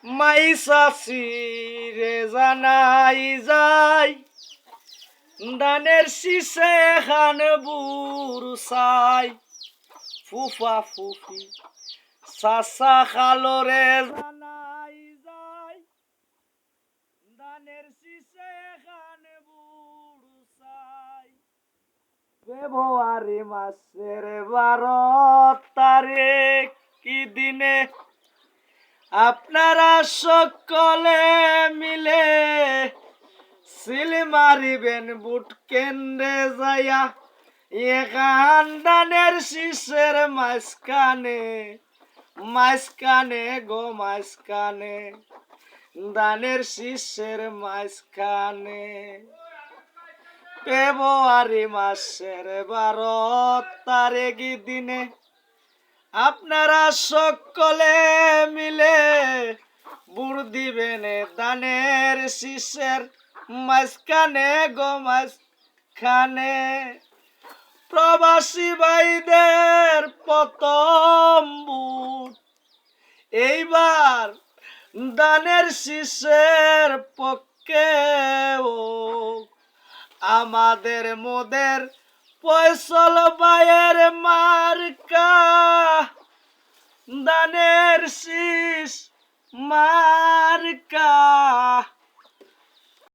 মাইসাসি রে জানাই যায় দানের শীষে খান বুড়ু চাই ফুফা ফুফি চাচা খালো রে জানাই যায় দানের শীষে খান বুড়ু চাই ফেব্রুয়ারি মাসের 12 তারিখ কি দিনে আপনারা সকলে মিলে সিল মারিবেন বুট কেন্দ্রে যাইয়া এখান দানের শীষের মাঝখানে গো মাঝখানে দানের শীষের মাঝখানে ফেব্রুয়ারি মাসের 12 তারিখ দিনে আপনারা সকলে মিলে বুড় দিবেন দানের শীষের মাঝখানে গো মাঝখানে প্রবাসী ভাইদের প্রথম বুট এইবার দানের শীষের পক্ষে আমাদের মোদের ফয়সল ভাইয়ের মার্কা দানের শীষ মার্কা।